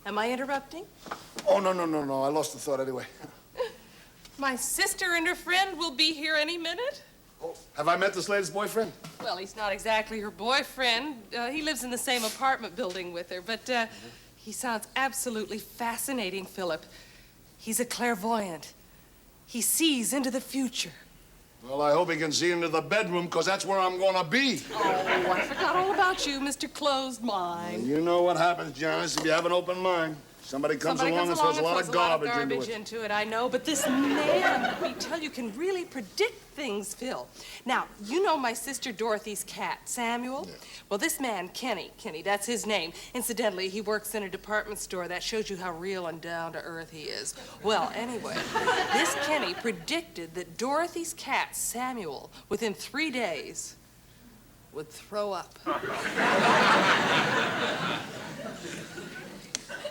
Am I interrupting? Oh, no. I lost the thought anyway. My sister and her friend will be here any minute. Oh, have I met this lady's boyfriend? Well, he's not exactly her boyfriend. He lives in the same apartment building with her, but he sounds absolutely fascinating, Philip. He's a clairvoyant. He sees into the future. Well, I hope he can see into the bedroom, because that's where I'm going to be. Oh, I forgot all about you, Mr. Closed Mind. You know what happens, Janice, if you have an open mind. Somebody comes along and throws a lot of garbage into it. I know, but this man, let me tell you, can really predict things, Phil. Now, you know my sister Dorothy's cat, Samuel? Yeah. Well, this man, Kenny, that's his name. Incidentally, he works in a department store. That shows you how real and down-to-earth he is. Well, anyway, this Kenny predicted that Dorothy's cat, Samuel, within 3 days, would throw up.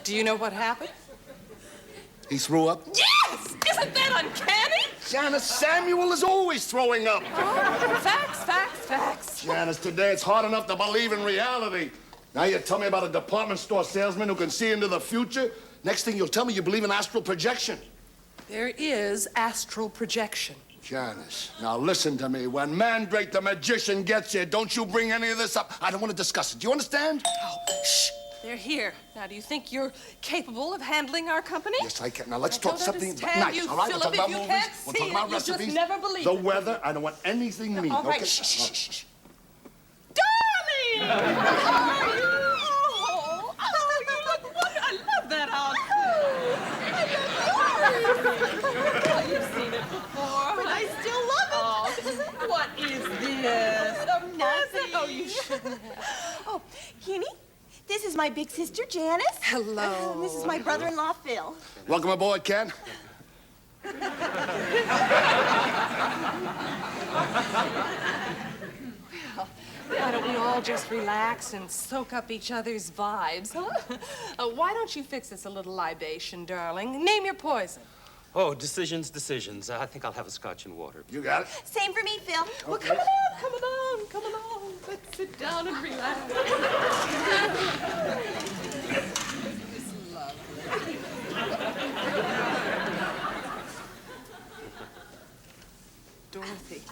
Do you know what happened? He threw up? Yes! Isn't that uncanny? Janice, Samuel is always throwing up. Oh, facts. Janice, today it's hard enough to believe in reality. Now you tell me about a department store salesman who can see into the future. Next thing you'll tell me you believe in astral projection. There is astral projection. Janice, now listen to me. When Mandrake the magician gets here, don't you bring any of this up. I don't want to discuss it. Do you understand? Oh, shh. They're here. Now, do you think you're capable of handling our company? Yes, I can. Now, let's talk something nice, all right? Philip, We'll talk about movies. We'll talk about recipes. recipes. Just never believe the weather. I don't want anything mean. All right, okay? shh. Darling! Oh, you look wonderful. I love that outfit. Oh, you've seen it before. But I still love it. What is this? Nothing. Oh, you shouldn't have. Oh, Kenny, this is my big sister, Janice. Hello. This is my brother-in-law, Phil. Welcome aboard, Ken. Well, why don't we all just relax and soak up each other's vibes, huh? Why don't you fix us a little libation, darling? Name your poison. Oh, decisions. I think I'll have a scotch and water. You got it? Same for me, Phil. Okay. Well, come along. Let's sit down and relax. This is lovely. Dorothy,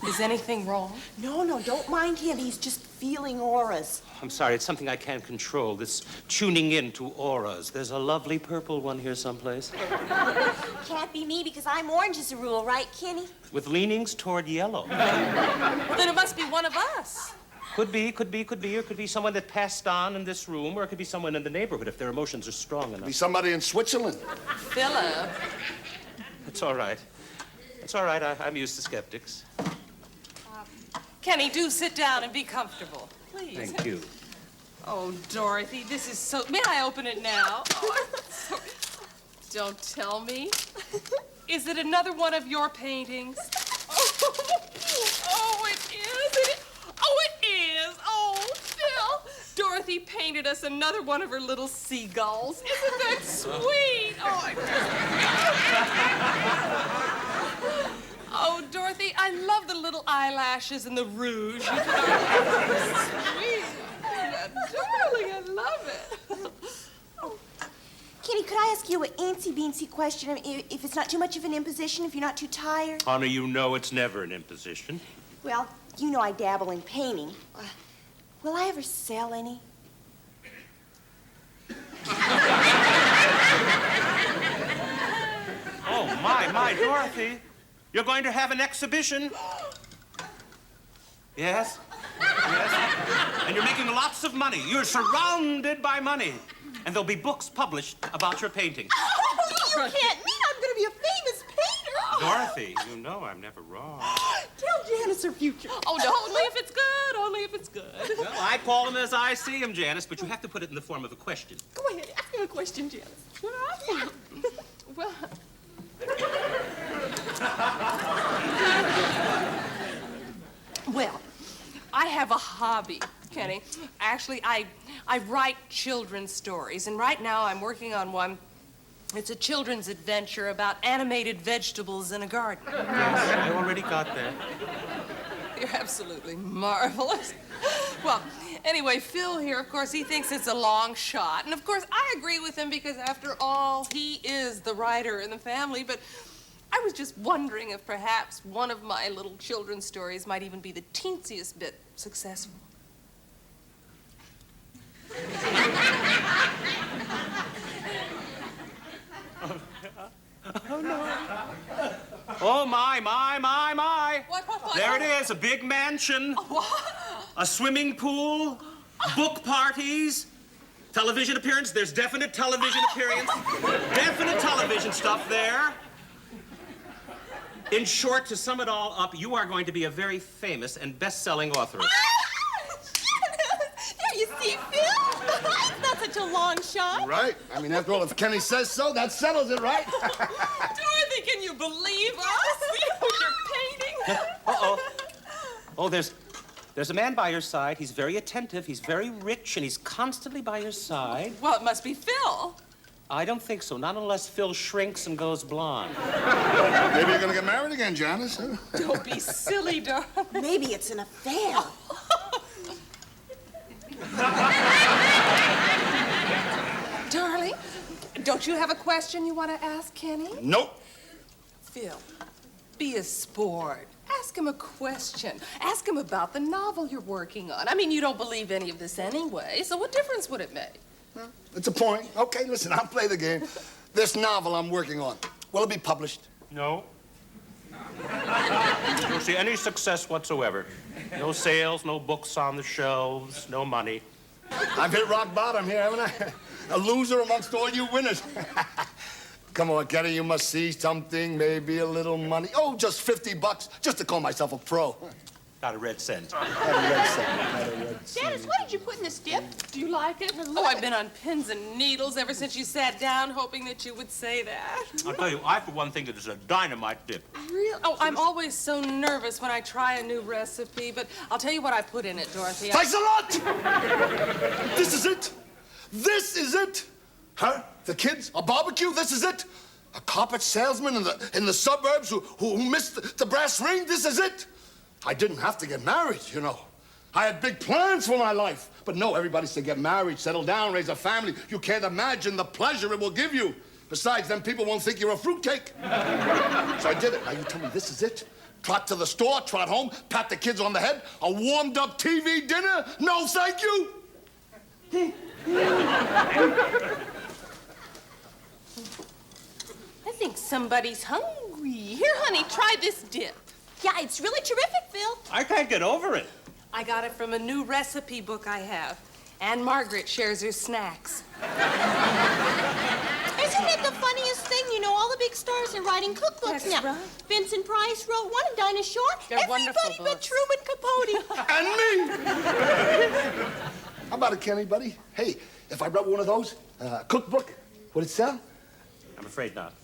is anything wrong? No, don't mind him. He's just feeling auras. I'm sorry, it's something I can't control, this tuning in to auras. There's a lovely purple one here someplace. Can't be me because I'm orange as a rule, right, Kenny? With leanings toward yellow. Well, then it must be one of us. Could be. Or it could be someone that passed on in this room, or it could be someone in the neighborhood if their emotions are strong enough. Be somebody in Switzerland. Philip. It's all right. I'm used to skeptics. Kenny, do sit down and be comfortable, please. Thank you. Oh, Dorothy, this is so... May I open it now? Oh, don't tell me. Is it another one of your paintings? Oh, it is. Oh, Phil. Dorothy painted us another one of her little seagulls. Isn't that sweet? Oh, Dorothy, I love the little eyelashes and the rouge. You put on. Sweet. Darling, I love it. Kenny, could I ask you an antsy-beansy question? I mean, if it's not too much of an imposition, if you're not too tired? Honey, you know it's never an imposition. Well, you know I dabble in painting. Will I ever sell any? Oh, my, Dorothy. You're going to have an exhibition. Yes? And you're making lots of money. You're surrounded by money. And there'll be books published about your painting. Oh, you can't mean I'm going to be a famous painter. Dorothy, you know I'm never wrong. Tell Janice her future. Oh, no, only if it's good. Well, I call them as I see them, Janice, but you have to put it in the form of a question. Go ahead, ask me a question, Janice. Well... Well, I have a hobby, Kenny. Actually, I write children's stories, and right now I'm working on one. It's a children's adventure about animated vegetables in a garden. Yes, I already got that. You're absolutely marvelous. Well, anyway, Phil here, of course, he thinks it's a long shot. And, of course, I agree with him because, after all, he is the writer in the family. But I was just wondering if perhaps one of my little children's stories might even be the teensiest bit successful. Oh, no. Oh, my. What? There it is, a big mansion. What? A swimming pool, book parties, television appearance. There's definite television appearance. Definite television stuff there. In short, to sum it all up, you are going to be a very famous and best-selling authoress. There you see, Phil. It's not such a long shot. Right. I mean, after all, if Kenny says so, that settles it, right? Dorothy, can you believe us? You're painting. Uh-oh. Oh, there's a man by your side. He's very attentive. He's very rich, and he's constantly by your side. Well, it must be Phil. I don't think so. Not unless Phil shrinks and goes blonde. Maybe you're gonna get married again, Janice, huh? Don't be silly, darling. Maybe it's an affair. Darling, don't you have a question you want to ask Kenny? Nope. Phil, be a sport. Ask him a question. Ask him about the novel you're working on. I mean, you don't believe any of this anyway, so what difference would it make? It's a point. Okay, listen, I'll play the game. This novel I'm working on, will it be published? No. You don't see any success whatsoever. No sales, no books on the shelves, no money. I've hit rock bottom here, haven't I? A loser amongst all you winners. Come on, Kenny, you must see something, maybe a little money. Oh, just $50, just to call myself a pro. Not a red cent. Not a red cent, not a red cent. Janice, what did you put in this dip? Do you like it? Oh, I've been on pins and needles ever since you sat down, hoping that you would say that. I'll tell you, I, for one, think it is a dynamite dip. Real? Oh, I'm always so nervous when I try a new recipe, but I'll tell you what I put in it, Dorothy. Thanks a lot! This is it. This is it. Huh? The kids? A barbecue? This is it. A carpet salesman in the suburbs who missed the brass ring? This is it. I didn't have to get married, you know. I had big plans for my life. But no, everybody said get married, settle down, raise a family. You can't imagine the pleasure it will give you. Besides, then people won't think you're a fruitcake. So I did it. Now you tell me this is it? Trot to the store, trot home, pat the kids on the head, a warmed-up TV dinner? No, thank you. I think somebody's hungry. Here, honey, try this dip. Yeah, it's really terrific, Phil. I can't get over it. I got it from a new recipe book I have. Anne Margaret shares her snacks. Isn't it the funniest thing? You know, all the big stars are writing cookbooks That's now. right. Vincent Price wrote one, and Dinah Shore. They're wonderful Everybody but books. Truman Capote. And me. How about it, Kenny, buddy? Hey, if I wrote one of those, cookbook, would it sell? I'm afraid not.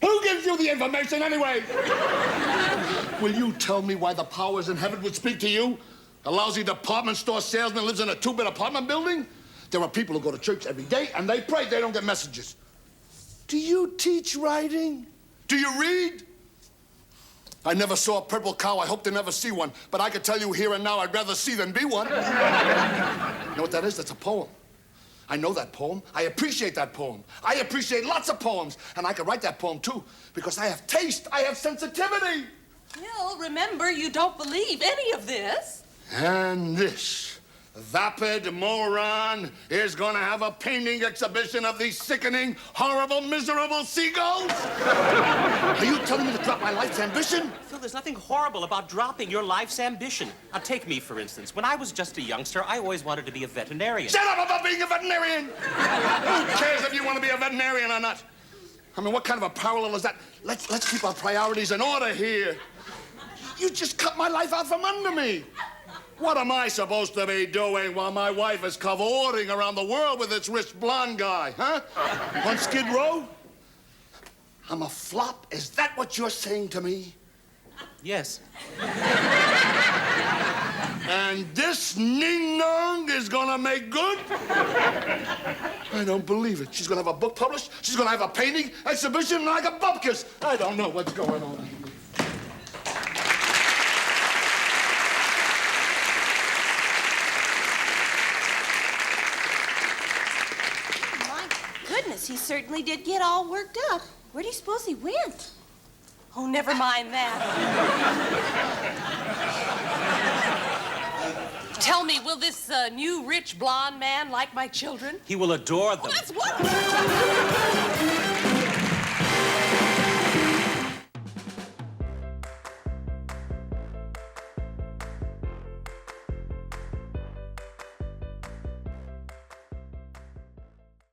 Who gives you the information anyway? Will you tell me why the powers in heaven would speak to you? A lousy department store salesman lives in a two-bit apartment building? There are people who go to church every day and they pray they don't get messages. Do you teach writing? Do you read? I never saw a purple cow. I hope to never see one. But I can tell you here and now I'd rather see than be one. You know what that is? That's a poem. I know that poem. I appreciate that poem. I appreciate lots of poems. And I can write that poem, too, because I have taste. I have sensitivity. Phil, remember, you don't believe any of this. And this vapid moron is going to have a painting exhibition of these sickening, horrible, miserable seagulls? Are you telling me to drop my life's ambition? Phil, there's nothing horrible about dropping your life's ambition. Now, take me, for instance. When I was just a youngster, I always wanted to be a veterinarian. Shut up about being a veterinarian! Who cares if you want to be a veterinarian or not? I mean, what kind of a parallel is that? Let's keep our priorities in order here. You just cut my life out from under me. What am I supposed to be doing while my wife is cavorting around the world with this rich blonde guy, huh? On Skid Row? I'm a flop? Is that what you're saying to me? Yes. And this ning-nong is gonna make good? I don't believe it. She's gonna have a book published, she's gonna have a painting exhibition like a bupkis. I don't know what's going on. certainly did get all worked up. Where do you suppose he went? Oh, never mind that. Tell me, will this new rich blonde man like my children? He will adore them. That's wonderful.